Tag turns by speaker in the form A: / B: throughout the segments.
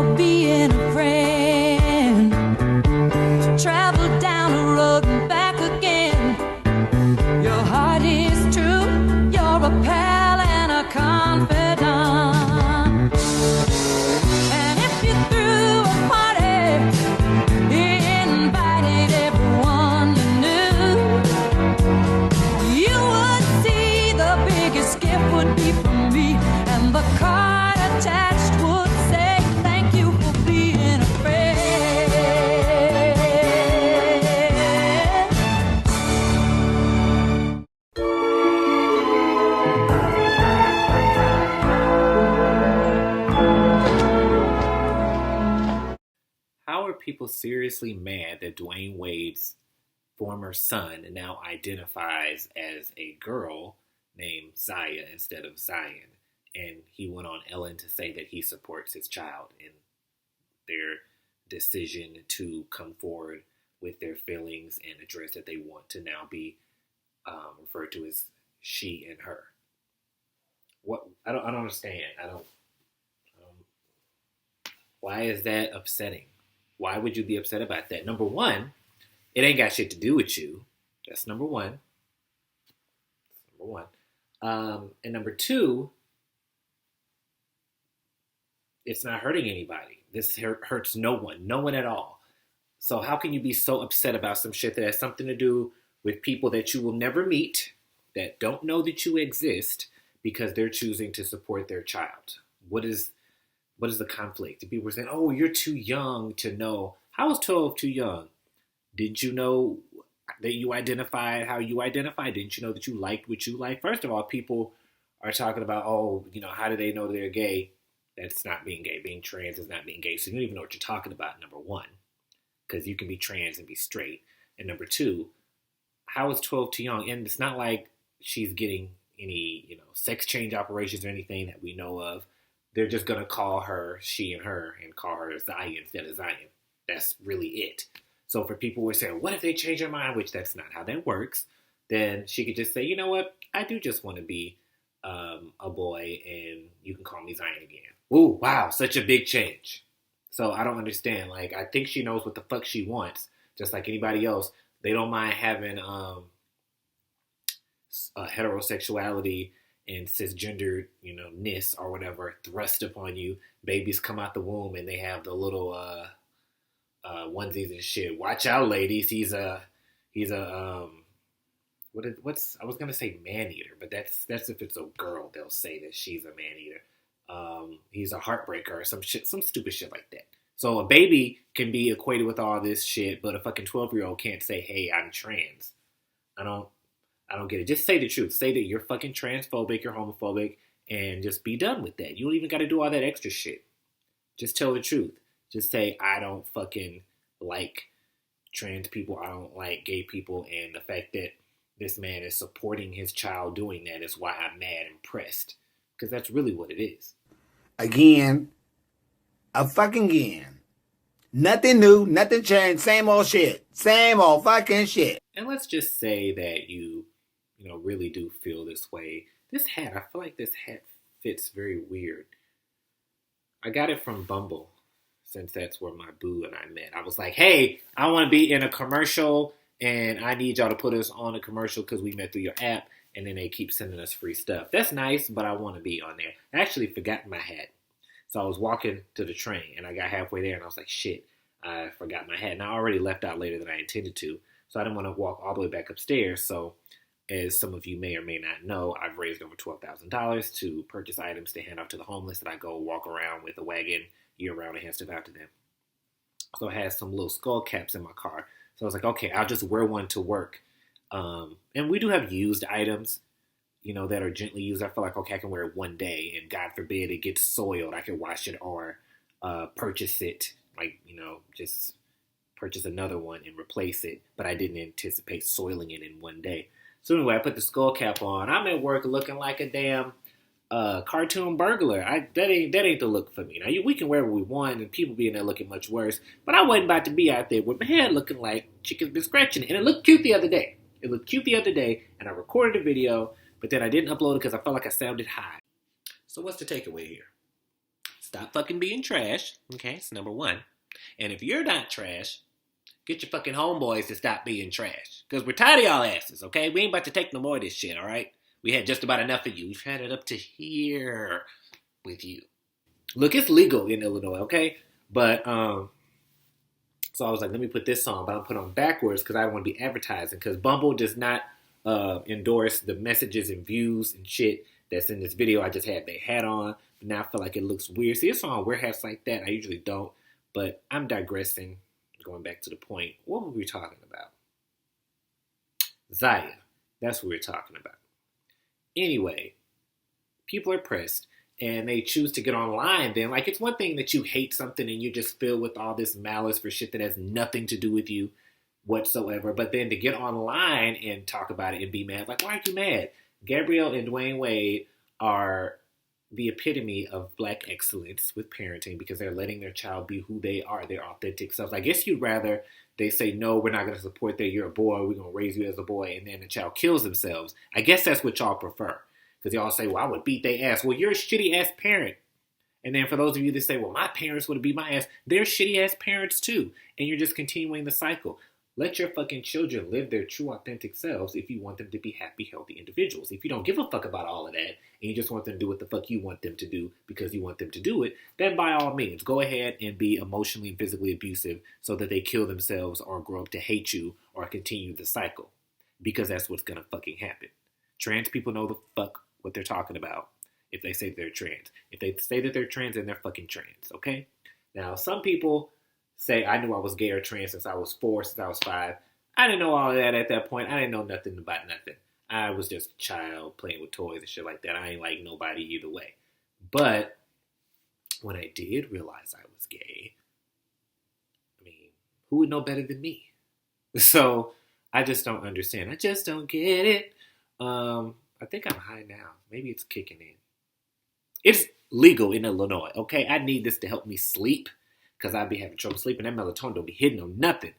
A: for being a friend. Travel down the road and back again. Your heart is true. You're a pal and a confidant. And if you threw a party, invited everyone you knew, you would see the biggest gift would be from me, and the card attached would say thank you for being a friend.
B: How are people seriously mad that Dwayne Wade's former son now identifies as a girl named Zaya instead of Zion? And he went on Ellen to say that he supports his child in their decision to come forward with their feelings and address that they want to now be referred to as she and her. What I don't understand. Why is that upsetting? Why would you be upset about that? Number one, it ain't got shit to do with you. That's number one. And number two, it's not hurting anybody. This hurts no one at all. So how can you be so upset about some shit that has something to do with people that you will never meet, that don't know that you exist, because they're choosing to support their child? What is the conflict? People are saying, oh, you're too young to know. How is 12 too young? Didn't you know that you identified how you identified? Didn't you know that you liked what you liked? First of all, people are talking about, oh, how do they know they're gay? That's not being gay. Being trans is not being gay. So you don't even know what you're talking about, number one, because you can be trans and be straight. And number two, how is 12 too young? And it's not like she's getting any, sex change operations or anything that we know of. They're just going to call her she and her and call her Zaya instead of Zion. That's really it. So for people who are saying, what if they change their mind, which that's not how that works, then she could just say, you know what, I do just want to be a boy and you can call me Zion again. Ooh, wow, such a big change. So I don't understand. Like, I think she knows what the fuck she wants, just like anybody else. They don't mind having heterosexuality and cisgender, ness or whatever thrust upon you. Babies come out the womb and they have the little onesies and shit. Watch out, ladies. He's a I was gonna say man eater, but that's if it's a girl, they'll say that she's a man eater. He's a heartbreaker or some stupid shit like that. So a baby can be equated with all this shit, but a fucking 12-year-old can't say, hey, I'm trans. I don't get it. Just say the truth. Say that you're fucking transphobic, you're homophobic, and just be done with that. You don't even got to do all that extra shit. Just tell the truth. Just say, I don't fucking like trans people. I don't like gay people. And the fact that this man is supporting his child doing that is why I'm mad and pressed. Because that's really what it is.
C: Again. Nothing new, nothing changed, same old shit. Same old fucking shit.
B: And let's just say that you really do feel this way. This hat, I feel like this hat fits very weird. I got it from Bumble, since that's where my boo and I met. I was like, hey, I want to be in a commercial, and I need y'all to put us on a commercial because we met through your app, and then they keep sending us free stuff. That's nice, but I want to be on there. I actually forgot my hat. So I was walking to the train, and I got halfway there, and I was like, shit, I forgot my hat. And I already left out later than I intended to, so I didn't want to walk all the way back upstairs. So as some of you may or may not know, I've raised over $12,000 to purchase items to hand off to the homeless that I go walk around with a wagon year-round and hand stuff out to them. So I had some little skull caps in my car. So I was like, okay, I'll just wear one to work. And we do have used items, that are gently used. I feel like, okay, I can wear it one day, and God forbid it gets soiled. I can wash it or purchase it, just purchase another one and replace it. But I didn't anticipate soiling it in one day. So anyway, I put the skull cap on. I'm at work looking like a damn cartoon burglar. That ain't the look for me. Now we can wear what we want, and people be in there looking much worse. But I wasn't about to be out there with my head looking like chicken's been scratching it. And it looked cute the other day. And I recorded a video, but then I didn't upload it because I felt like I sounded high. So what's the takeaway here? stop fucking being trash. Okay, it's number one. And if you're not trash, get your fucking homeboys to stop being trash. Because we're tired of y'all asses, okay? We ain't about to take no more of this shit, all right? We had just about enough of you. We've had it up to here with you. Look, it's legal in Illinois, okay? But, so I was like, let me put this on, but I'm put on backwards because I don't want to be advertising. Because Bumble does not endorse the messages and views and shit that's in this video I just had their hat on. But now I feel like it looks weird. See, it's on wear hats like that. I usually don't. But I'm digressing. Going back to the point. What were we talking about? Zaya. That's what we were talking about. Anyway, people are pressed and they choose to get online. Then, like, it's one thing that you hate something and you're just filled with all this malice for shit that has nothing to do with you whatsoever. But then to get online and talk about it and be mad, like, why are you mad? Gabrielle and Dwayne Wade are the epitome of black excellence with parenting because they're letting their child be who they are, their authentic selves. I guess you'd rather they say, no, we're not going to support that. You're a boy. We're going to raise you as a boy. And then the child kills themselves. I guess that's what y'all prefer. Because y'all say, well, I would beat their ass. Well, you're a shitty ass parent. And then for those of you that say, well, my parents would beat my ass, they're shitty ass parents too. And you're just continuing the cycle. Let your fucking children live their true authentic selves if you want them to be happy, healthy individuals. If you don't give a fuck about all of that and you just want them to do what the fuck you want them to do because you want them to do it, then by all means, go ahead and be emotionally and physically abusive so that they kill themselves or grow up to hate you or continue the cycle. Because that's what's gonna fucking happen. Trans people know the fuck what they're talking about if they say they're trans. If they say that they're trans, then they're fucking trans, okay? Now, some people say, I knew I was gay or trans since I was 4, since I was 5. I didn't know all of that at that point. I didn't know nothing about nothing. I was just a child playing with toys and shit like that. I ain't like nobody either way. But when I did realize I was gay, I mean, who would know better than me? So I just don't understand. I just don't get it. I think I'm high now. Maybe it's kicking in. It's legal in Illinois, okay? I need this to help me sleep. Because I'd be having trouble sleeping. That melatonin don't be hitting on nothing.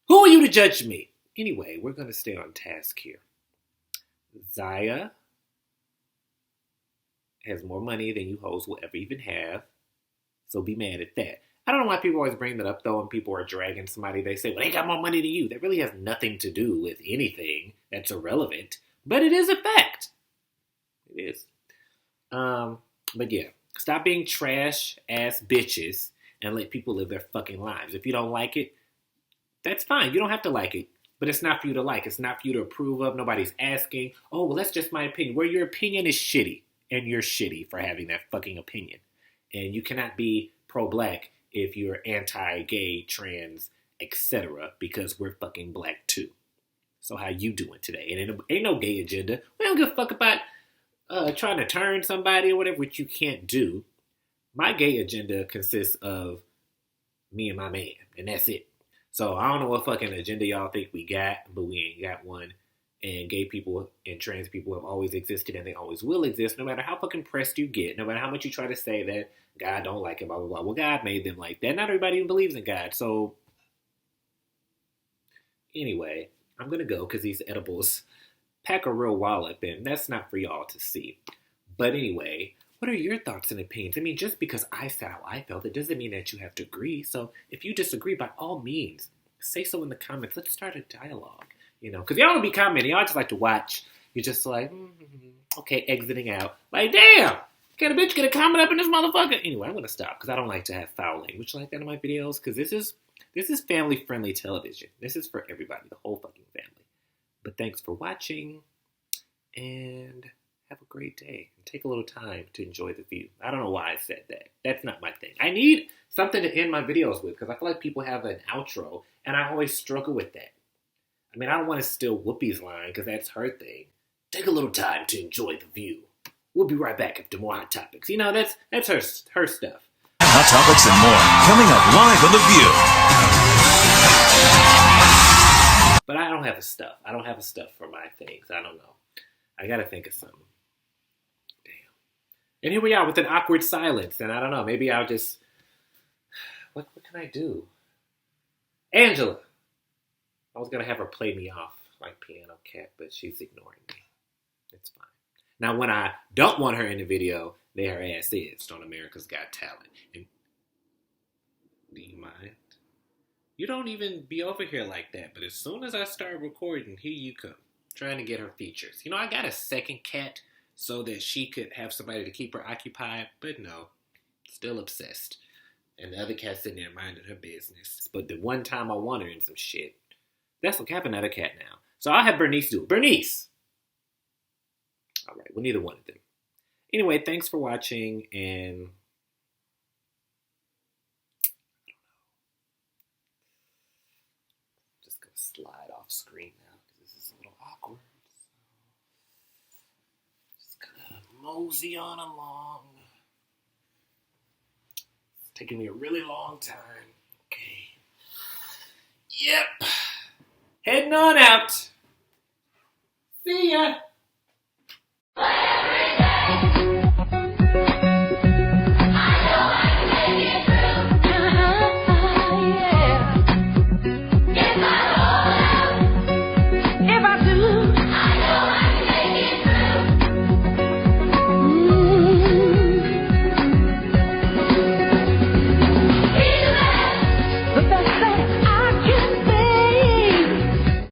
B: Who are you to judge me? Anyway, we're going to stay on task here. Zaya has more money than you hoes will ever even have. So be mad at that. I don't know why people always bring that up, though, when people are dragging somebody. They say, well, they got more money than you. That really has nothing to do with anything. That's irrelevant. But it is a fact. It is. But yeah, stop being trash-ass bitches and let people live their fucking lives. If you don't like it, that's fine. You don't have to like it. But it's not for you to like. It's not for you to approve of. Nobody's asking, oh, well, that's just my opinion. Where your opinion is shitty. And you're shitty for having that fucking opinion. And you cannot be pro-black if you're anti-gay, trans, etc. Because we're fucking black too. So how you doing today? And it ain't no gay agenda. We don't give a fuck about trying to turn somebody or whatever, which you can't do. My gay agenda consists of me and my man, and that's it. So I don't know what fucking agenda y'all think we got, but we ain't got one. And gay people and trans people have always existed, and they always will exist, no matter how fucking pressed you get, no matter how much you try to say that God don't like it, blah, blah, blah. Well, God made them like that. Not everybody even believes in God. So anyway, I'm going to go because these edibles pack a real wallop, and that's not for y'all to see. But anyway, what are your thoughts and opinions? I mean, just because I said how I felt, it doesn't mean that you have to agree. So if you disagree, by all means, say so in the comments. Let's start a dialogue, you know, because y'all don't be commenting. Y'all just like to watch. You're just like, okay, exiting out. Like, damn, can a bitch get a comment up in this motherfucker? Anyway, I'm going to stop because I don't like to have foul language like that in my videos because this is family-friendly television. This is for everybody, the whole fucking family. But thanks for watching, and have a great day. And take a little time to enjoy the view. I don't know why I said that. That's not my thing. I need something to end my videos with because I feel like people have an outro, and I always struggle with that. I mean, I don't want to steal Whoopi's line because that's her thing. Take a little time to enjoy the view. We'll be right back after more Hot Topics. You know, that's her stuff.
D: Hot Topics and more coming up live on The View.
B: But I don't have a stuff. I don't have a stuff for my things. I don't know. I got to think of something. Damn. And here we are with an awkward silence. And I don't know. Maybe I'll just... What can I do? Angela. I was going to have her play me off like Piano Cat, but she's ignoring me. It's fine. Now, when I don't want her in the video, there her ass is on America's Got Talent. And do you mind? You don't even be over here like that, but as soon as I start recording, here you come, trying to get her features. You know, I got a second cat so that she could have somebody to keep her occupied, but no, still obsessed. And the other cat's sitting there minding her business. But the one time I want her in some shit, that's okay. I have another cat now. So I'll have Bernice do it. Bernice! All right, well, neither one of them. Anyway, thanks for watching, and just gonna slide off screen now because this is a little awkward. Just gonna mosey on along. It's taking me a really long time. Okay. Yep. Heading on out. See ya.